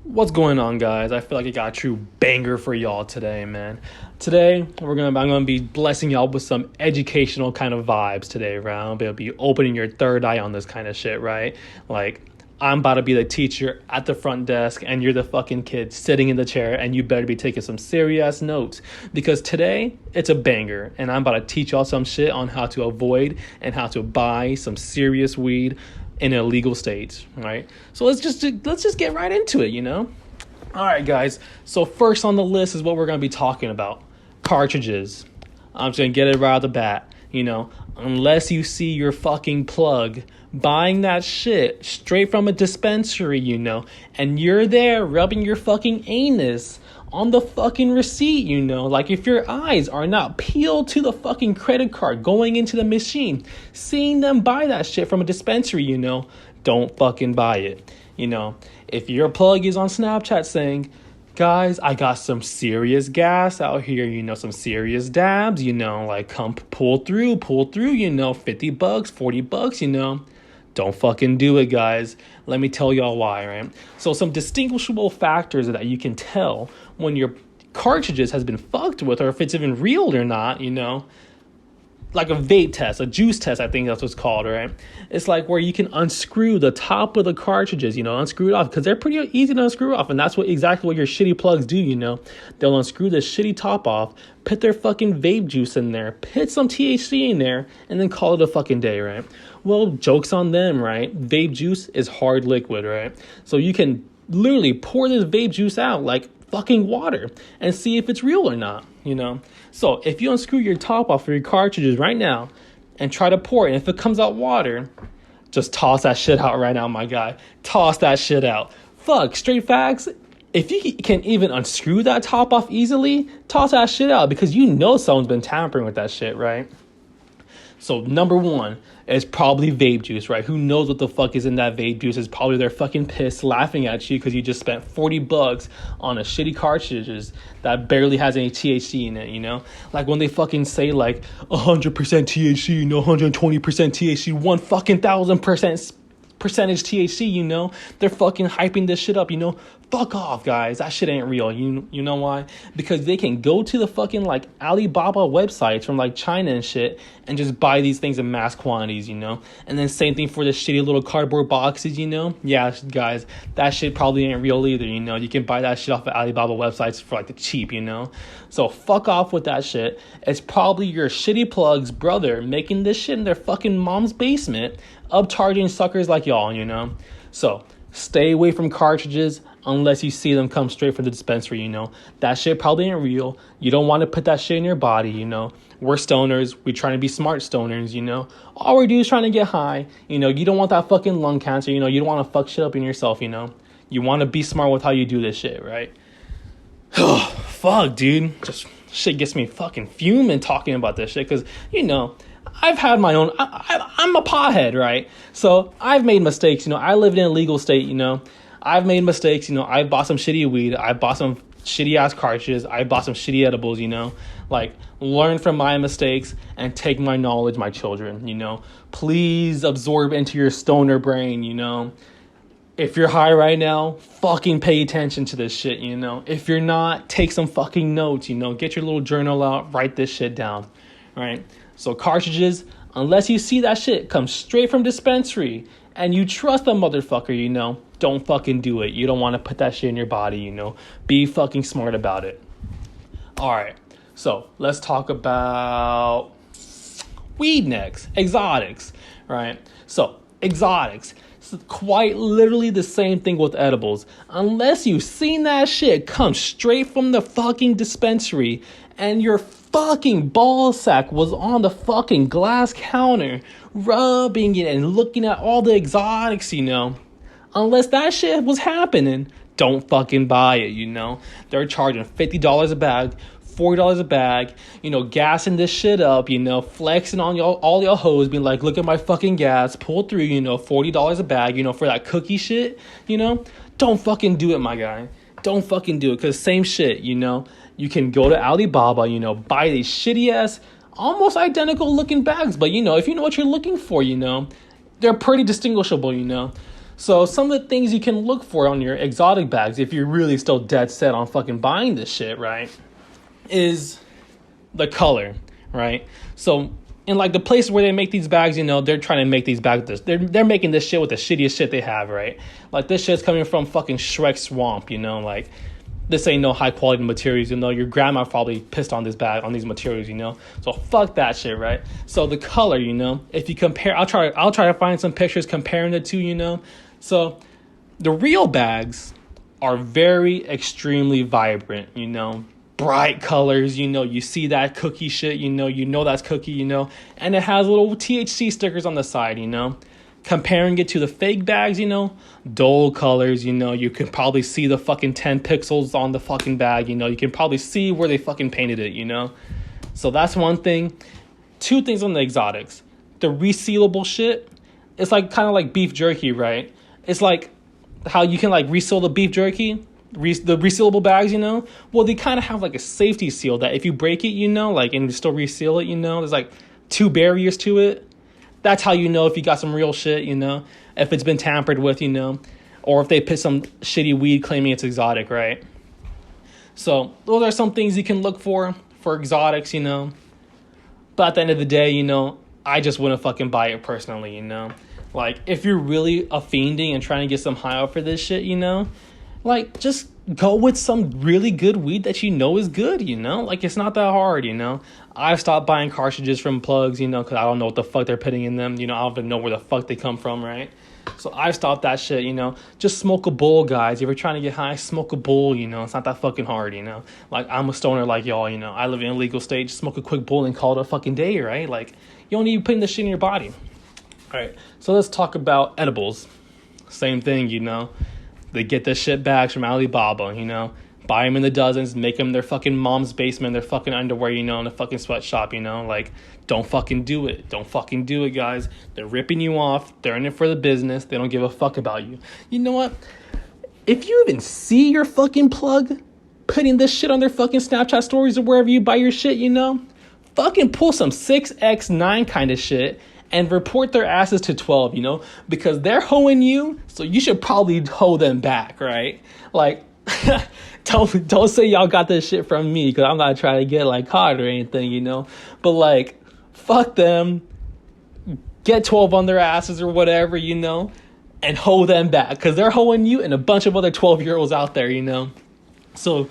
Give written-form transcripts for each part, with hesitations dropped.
What's going on, guys? I feel like I got a true banger for y'all today, man. Today, I'm gonna be blessing y'all with some educational kind of vibes today, right? I'm gonna be opening your third eye on this kind of shit, right? Like, I'm about to be the teacher at the front desk, and you're the fucking kid sitting in the chair, and you better be taking some serious notes because today it's a banger, and I'm about to teach y'all some shit on how to avoid and how to buy some serious weed in illegal states, right? So let's just get right into it. All right, guys. So first on the list is what we're gonna be talking about: cartridges. I'm just gonna get it right out the bat. Unless you see your fucking plug buying that shit straight from a dispensary, and you're there rubbing your fucking anus on the fucking receipt, like if your eyes are not peeled to the fucking credit card going into the machine, seeing them buy that shit from a dispensary, don't fucking buy it. If your plug is on Snapchat saying, guys, I got some serious gas out here, some serious dabs, like come pull through, 50 bucks, 40 bucks, don't fucking do it, guys. Let me tell y'all why, right? So some distinguishable factors that you can tell when your cartridges has been fucked with, or if it's even real or not, like a vape test, a juice test, I think that's what's called, right? It's like where you can unscrew the top of the cartridges, unscrew it off, because they're pretty easy to unscrew off, and that's exactly what your shitty plugs do, They'll unscrew the shitty top off, put their fucking vape juice in there, put some THC in there, and then call it a fucking day, right? Well, joke's on them, right? Vape juice is hard liquid, right? So you can literally pour this vape juice out like fucking water and see if it's real or not, So if you unscrew your top off of your cartridges right now and try to pour it, and if it comes out water, just toss that shit out right now, my guy. Toss that shit out. Fuck, straight facts. If you can even unscrew that top off easily, toss that shit out because someone's been tampering with that shit, right? So number one is probably vape juice, right? Who knows what the fuck is in that vape juice? It's probably they're fucking pissed laughing at you because you just spent 40 bucks on a shitty cartridges that barely has any THC in it, Like when they fucking say like 100% THC, 120% THC, 1,000% percentage THC, they're fucking hyping this shit up, Fuck off, guys. That shit ain't real. You know why? Because they can go to the fucking like Alibaba websites from like China and shit and just buy these things in mass quantities, And then same thing for the shitty little cardboard boxes, Yeah, guys, that shit probably ain't real either, You can buy that shit off of Alibaba websites for like the cheap, So fuck off with that shit. It's probably your shitty plug's brother making this shit in their fucking mom's basement, upcharging suckers like y'all, So stay away from cartridges unless you see them come straight from the dispensary, That shit probably ain't real. You don't want to put that shit in your body, We're stoners. We're trying to be smart stoners, All we do is trying to get high. You don't want that fucking lung cancer, You don't want to fuck shit up in yourself, You want to be smart with how you do this shit, right? Oh, fuck, dude. Just shit gets me fucking fuming talking about this shit because, I've had my own, I'm a pothead, right? So I've made mistakes, I lived in a legal state, I've made mistakes, I bought some shitty weed, I bought some shitty ass cartridges, I bought some shitty edibles, Like, learn from my mistakes and take my knowledge, my children, Please absorb into your stoner brain, If you're high right now, fucking pay attention to this shit, If you're not, take some fucking notes, Get your little journal out, write this shit down, right? So cartridges, unless you see that shit come straight from dispensary and you trust the motherfucker, don't fucking do it. You don't want to put that shit in your body, Be fucking smart about it. All right, so let's talk about weed next. Exotics, right? So exotics. It's quite literally the same thing with edibles. Unless you've seen that shit come straight from the fucking dispensary and your fucking ball sack was on the fucking glass counter rubbing it and looking at all the exotics, Unless that shit was happening, don't fucking buy it, They're charging $50 a bag, $40 a bag, gassing this shit up, flexing on all y'all hoes, being like, look at my fucking gas, pull through, $40 a bag, for that cookie shit, Don't fucking do it, my guy. Don't fucking do it, because same shit, You can go to Alibaba, buy these shitty ass, almost identical looking bags. But, if you know what you're looking for, they're pretty distinguishable, So some of the things you can look for on your exotic bags, if you're really still dead set on fucking buying this shit, right, is the color, right? So in like the place where they make these bags, they're trying to make these bags. They're making this shit with the shittiest shit they have, right? Like this shit's coming from fucking Shrek Swamp, like this ain't no high quality materials, your grandma probably pissed on this bag, on these materials, so fuck that shit, right? So the color, if you compare, I'll try to find some pictures comparing the two, so the real bags are very extremely vibrant, bright colors, you see that cookie shit, that's cookie, and it has little THC stickers on the side, comparing it to the fake bags, dull colors, you can probably see the fucking 10 pixels on the fucking bag, you can probably see where they fucking painted it, so that's one thing. Two things on the exotics: the resealable shit. It's like kind of like beef jerky, right? It's like how you can like reseal the beef jerky, the resealable bags, well, they kind of have like a safety seal that if you break it, like, and you still reseal it, there's like two barriers to it. That's how if you got some real shit, if it's been tampered with, or if they put some shitty weed claiming it's exotic, right? So those are some things you can look for exotics, but at the end of the day, I just wouldn't fucking buy it personally, like if you're really a fiending and trying to get some high out for this shit, like just go with some really good weed that is good, like it's not that hard, I've stopped buying cartridges from plugs, because I don't know what the fuck they're putting in them, I don't even know where the fuck they come from, right? So I've stopped that shit, just smoke a bowl, guys. If you're trying to get high, smoke a bowl, it's not that fucking hard, like I'm a stoner like y'all, I live in an illegal state, just smoke a quick bowl and call it a fucking day, right? Like you don't need putting this shit in your body. All right, so let's talk about edibles. Same thing, they get the shit bags from Alibaba, buy them in the dozens, make them their fucking mom's basement, their fucking underwear, in a fucking sweatshop, like, don't fucking do it. Don't fucking do it, guys. They're ripping you off. They're in it for the business. They don't give a fuck about you. You know what? If you even see your fucking plug putting this shit on their fucking Snapchat stories or wherever you buy your shit, fucking pull some 6x9 kind of shit and report their asses to 12, because they're hoeing you, so you should probably hoe them back, right? Like, don't say y'all got this shit from me, because I'm not trying to get like caught or anything, but like, fuck them, get 12 on their asses or whatever, and hoe them back, because they're hoeing you and a bunch of other 12-year-olds out there, so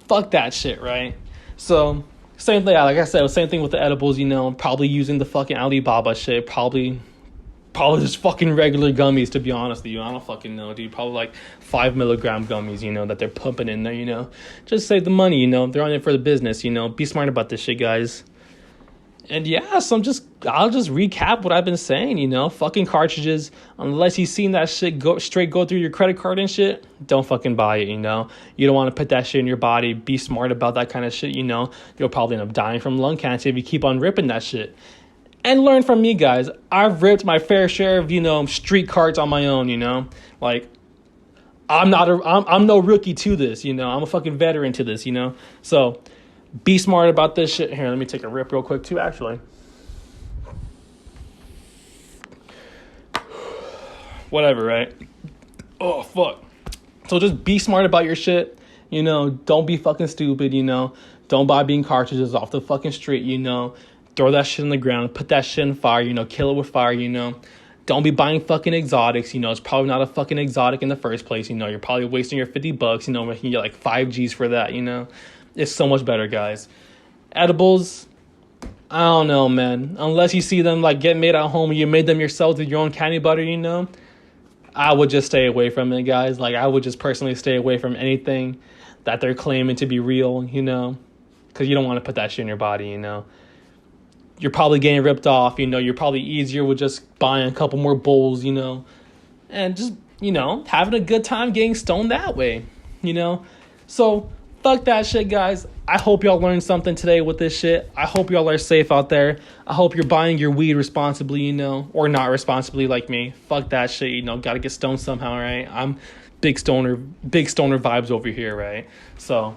fuck that shit, right? So same thing, like I said, same thing with the edibles, probably using the fucking Alibaba shit, probably just fucking regular gummies, to be honest with you. I don't fucking know, dude. Probably like 5 milligram gummies, that they're pumping in there, Just save the money, they're on it for the business, Be smart about this shit, guys. And yeah, so I'll just recap what I've been saying, fucking cartridges, unless you've seen that shit go through your credit card and shit, don't fucking buy it, You don't want to put that shit in your body. Be smart about that kind of shit, You'll probably end up dying from lung cancer if you keep on ripping that shit. And learn from me, guys. I've ripped my fair share of, street carts on my own, Like, I'm no rookie to this, I'm a fucking veteran to this, So be smart about this shit. Here, let me take a rip real quick too, actually. Whatever, right? Oh, fuck. So just be smart about your shit. Don't be fucking stupid, Don't buy bean cartridges off the fucking street, Throw that shit in the ground. Put that shit in fire, Kill it with fire, Don't be buying fucking exotics, It's probably not a fucking exotic in the first place, You're probably wasting your $50, when you get like 5 G's for that, It's so much better, guys. Edibles, I don't know, man. Unless you see them like get made at home, you made them yourself with your own candy butter, I would just stay away from it, guys. Like, I would just personally stay away from anything that they're claiming to be real, because you don't want to put that shit in your body, You're probably getting ripped off, You're probably easier with just buying a couple more bowls, and just, having a good time getting stoned that way, So fuck that shit, guys. I hope y'all learned something today with this shit. I hope y'all are safe out there. I hope you're buying your weed responsibly, or not responsibly like me. Fuck that shit, Gotta get stoned somehow, right? I'm big stoner vibes over here, right? So,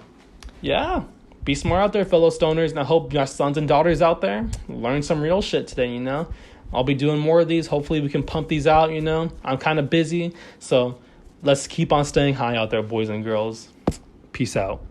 yeah. Be smart out there, fellow stoners, and I hope your sons and daughters out there learn some real shit today, I'll be doing more of these. Hopefully we can pump these out, I'm kind of busy. So let's keep on staying high out there, boys and girls. Peace out.